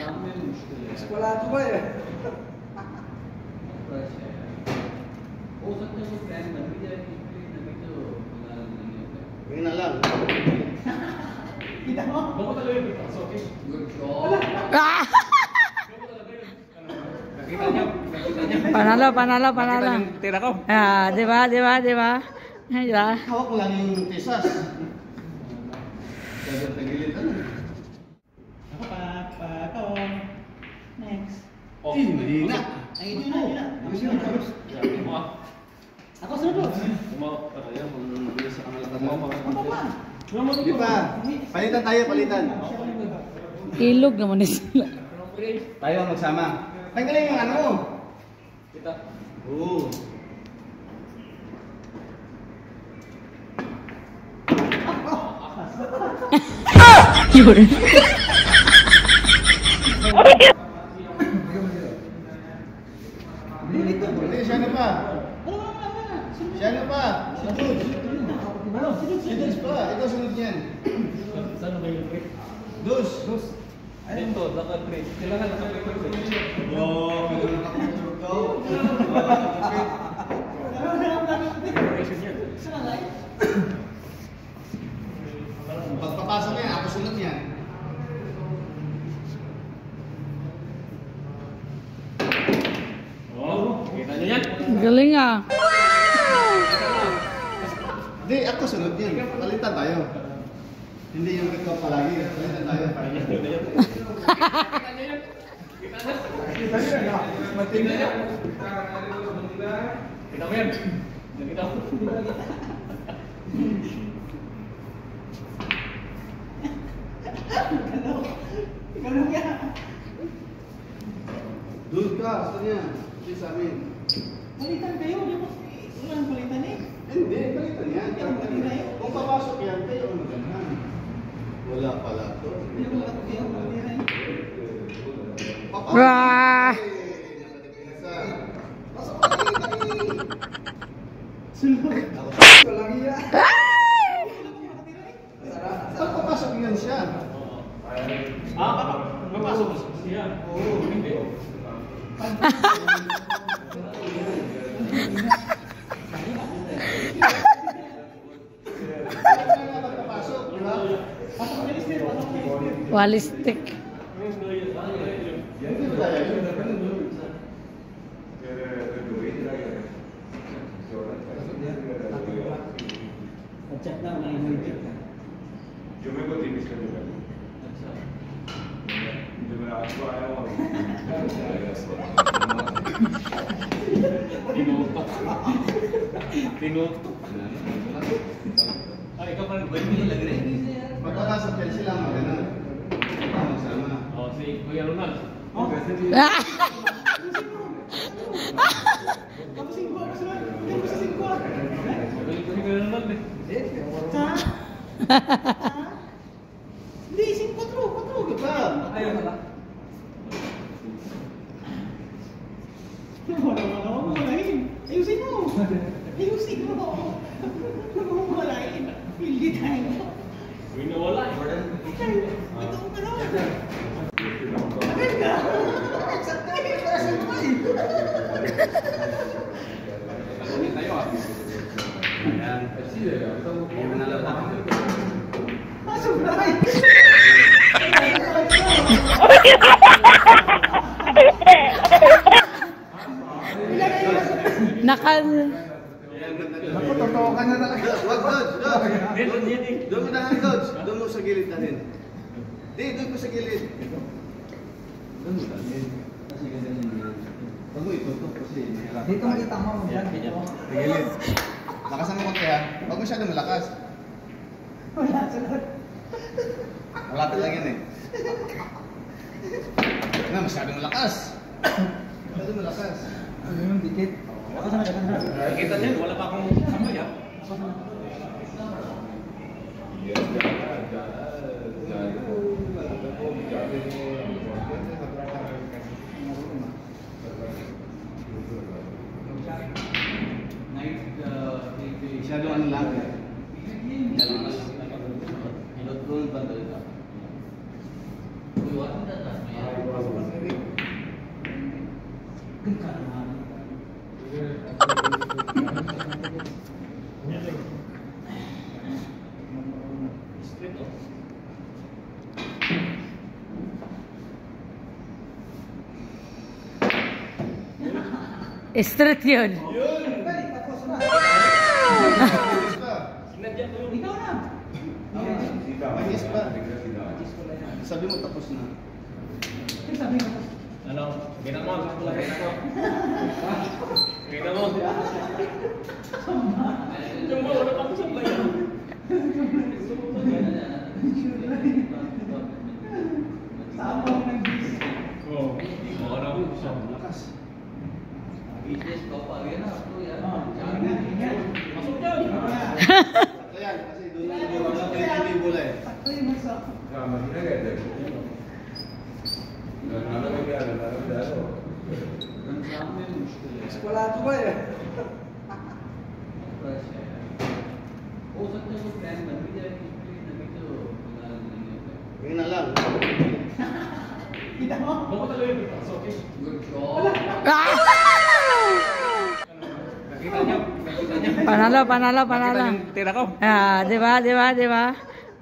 Wala ito ba eh? हो सकता है वो प्लान बन भी जाए अभी तो फिलहाल नहीं होता Yun na lang. Kita mo? Bako talaga yung pitaso, okay? Good job. Nakita niya. Panalo, panalo, panalo. Tira ko. Ah, di ba, di ba, di ba? Di ba? Hawak ko lang yung pisas. Dagat na gilid. Ano? Ako pa. Next. Oh, Hindi na. Ay, yun na. Ako sunod. Mabilis ang lakas. Ako pa. Di ba? Palitan tayo, palitan. Ilog naman ni sila. Tayo ang magsama. Tanggalin yung ano. kita. Oo. Yun. Hindi, siya na pa. Siya na pa. Si Dudes pa. Ito sunod niyan. Saan ba yung trip? Dos. Ito, naka-trip. Kailangan naka-trip. Oh, pagpapasok niya, ako sunod niyan. Oh, kita niyo yan? Galing ah. Hindi, ako sunod niyan. Palitan tayo. Hindi yung ikaw palagi. Palitan tayo. Kita mo yan? Kita mo. Ganun ka. Doon ka, gusto niya. Hindi sa amin. Palitan kayo. Di ba? Walang palitan eh. Hindi, palitan yan. Kung papasok yan, kayo ang magandang. Wala pala to. Di ba kayo palitan? Papasok. Wah. Sunod. Lagi ya. Papasok yan siya. Papasok siya. Oo, hindi. Walistik. Check na, may check na. जो मेरे को तीन इसका जो है जो मेरा आज को आया वो Tinutok. Ay, ikaw parang ba hindi lagi rin? Pagpapasok yan sila, magandang. Sama. Oh, si Kuya Ronald. Oh. Ah. Ako singko, ako sunod. Hindi ko sa singko. Magaling ko si Kuya Ronald eh. Hindi, singko, kwatro. Diba? Ayaw na lang. Wala, malahin. Ayusin mo. Malahin. Hindi tayo. Uy, nawala eh. Ito ang ano. Agad ka. Santay, para santay. Takunin tayo ah. Ayan. Kasi ito mo po. Nalalaman. Masubray. Nakal. Ako, totoo ka na talaga. Wag, Dodge. Doon mo dahan, Dodge. Doon mo sa gilid dahin. Di, doon ko sa gilid. Doon mo dahin. Kasi ganyan yan. Pag mo itutok kasi mahirap. Dito makita mo. Sa gilid. Lakasan mo konti ha. Huwag masyadong malakas. Wala, sunod. Malapit lang yan eh. Na, masyadong malakas. Masyadong malakas. Ano yung dikit? Ako sana ka na. Nakikita niyo, wala pa akong kamay ah. Masyadong ano lang. Hilot-hilot ba talaga? Uy, wala na. Straight yun. Sinadya ko yung Ikaw na. Magis pa. Sabi mo tapos na. Yung sabi mo. ano, ginamon, ginamon. Ginamon. Yung mga wala pang sablay. Sabang ng bis. Oo. Mga na sa Lakas. business ko pa yan ah. Ingat. Masuk dyan. Sakto yan, kasi doon na yung bola eh. Sakto yung maso. Sama kita kayak ada. Ada lagi ada. Sekolah tu ba eh? हो सकता है वो प्लान बन भी जाए इसलिए नबी तो फिलहाल नहीं होता Yun na lang. Kita mo. Baka talaga yung paso, okay? Good job. Nakita niyo? Panalo, panalo, panalo. Tira ko. Ah, di ba, di ba, di ba?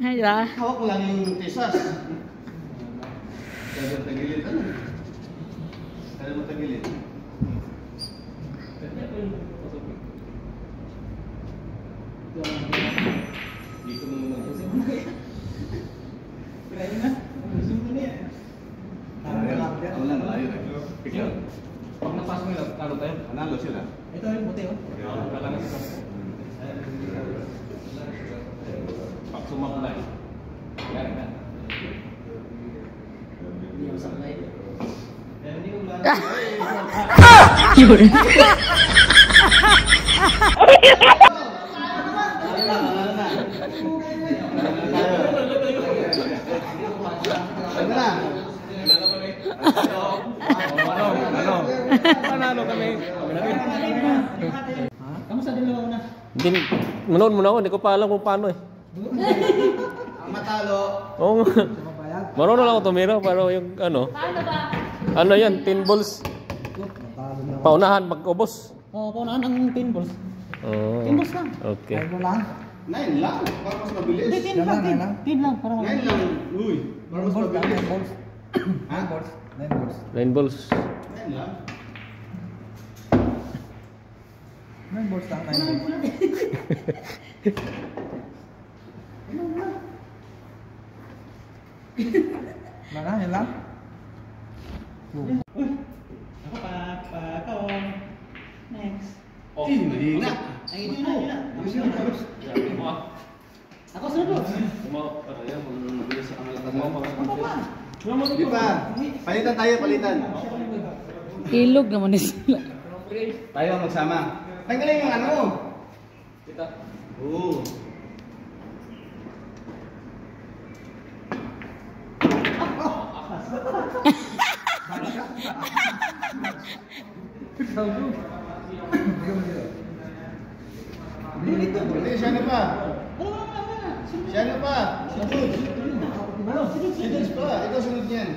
Di ba? Hawak ko lang yung tisas. Kaya mo tagilid ano? Kaya mo tagilid. Dito mo muna. Kirain na. Gusto mo na yan. Ako lang, malayo eh. Ikaw. Pag napasok nila, talo tayo. Panalo sila. Ito yung puti oh. Kailangan ito. Pag sumablay. Yan na. Hindi yung sablay. Pero hindi ko lang. Yun. Ano na? Ano? Panalo kami. Kamusta dalawa na? Hindi, manood muna ako, hindi ko pa alam kung paano eh. Ang matalo. Oo nga. Marunong lang ako tumira, pero yung ano. Ano yan, 10 balls. Paunahan, pag-ubos. Oo, paunahan ang 10 balls. Oo. 10 balls lang. Okay. 9 lang. Para mas mabilis. Hindi, 10 lang. 10 lang. Para 9 lang. Uy. Para mas mabilis. Ha? 9 balls. 9 lang. Uy, ako pa kaon. Next. Oh, Hindi na. Ay, hindi na. Ako sunod. Ayan, mabilis ang lakas mo. Ako pa. Di pa. Palitan tayo, palitan. Ilog naman sila. Tayo ang magsama. Tanggalin yung ano. kita. Oo. Hindi, siya na pa. Siya na pa. Si Jules. Si Jules pa. Ikaw sunod niyan.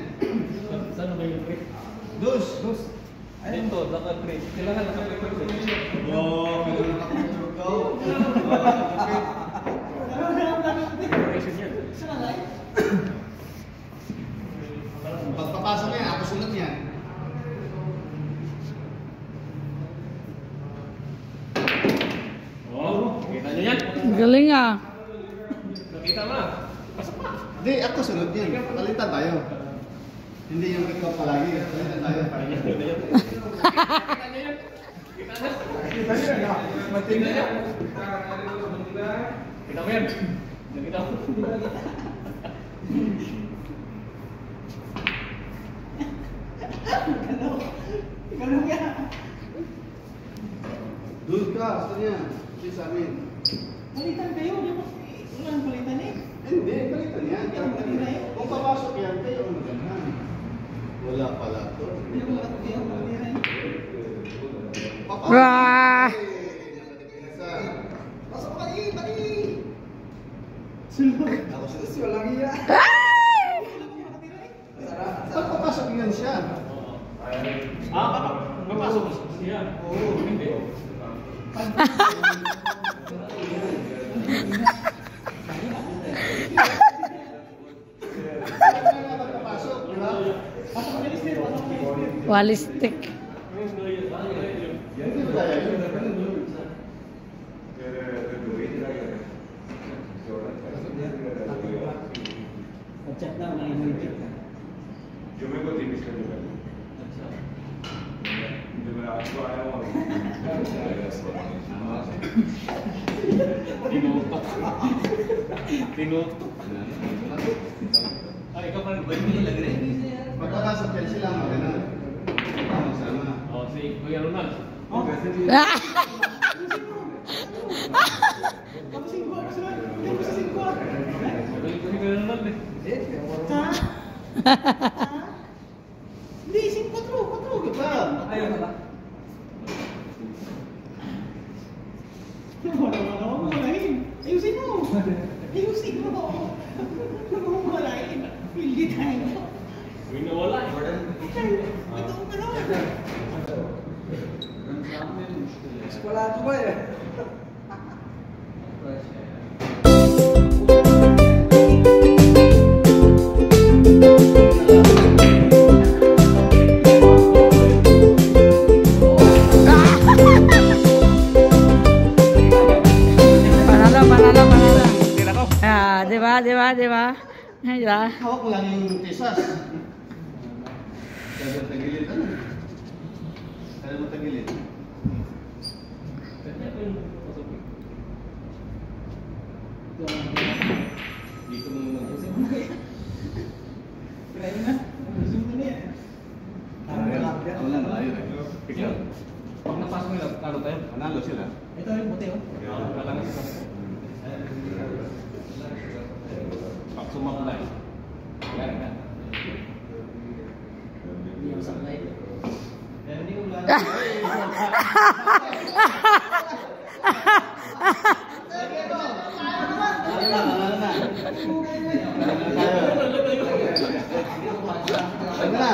Saan ba yung trick? Dus. Dito, naka-trick. Kailangan naka-trick. Oh, go. Pagpapasok yan, ako sunod yan. Oh, kita nyo yan? Galing ah. Nakita mo na. Hindi, ako sunod yan. Palitan tayo. Hindi yung ikaw palagi. Palitan tayo. Kita nyo yan? Kita mo yan? Nakita mo? Ganun ka. Doon ka, gusto niya. Hindi sa amin. Palitan kayo. Di ba? Walang palitan eh. Hindi, palitan yan. Kung papasok yan, kayo ang magandang. Wala pala to. Hindi ko makatuloy ang palitan. Papasok. Wah. Pasok ka rin, pati. Sulog. Ako sunod siya lang yan. Wala ko makatira eh. Pag papasok yan siya. Ah, Papasok siya. Oo. Hindi. Walistik. Yo vengo de mis Tinutok. Ay, ikaw pa rin ba yung lagi rin? Magkakasap yan sila, magana. Sama. Oh, si Kuya Ronald. Ako singko. Hindi ko sa singko. Si Kuya Ronald eh. Ha? Hindi, singko. Patro. Diba? Ayaw na ba? Wala akong malahin. Ayusin mo. Humalain. Hindi tayo. May nawala eh. Ito ka naman. Eskwalado ba eh? Ah, di ba? Ay, di ba? Hawak mo lang yung tisas. Kaya tagilid ano? Kaya mo tagilid. Dito mo mag-usap. Kaya na. Gusto mo na yan. Wala na layo eh. Ikaw. Pag napasok nila, talo tayo. Manalo sila. Ito yung puti oh. Kalangas ka. Pag sumaklay. Yan ka. Pero hindi ko wala. Ano na?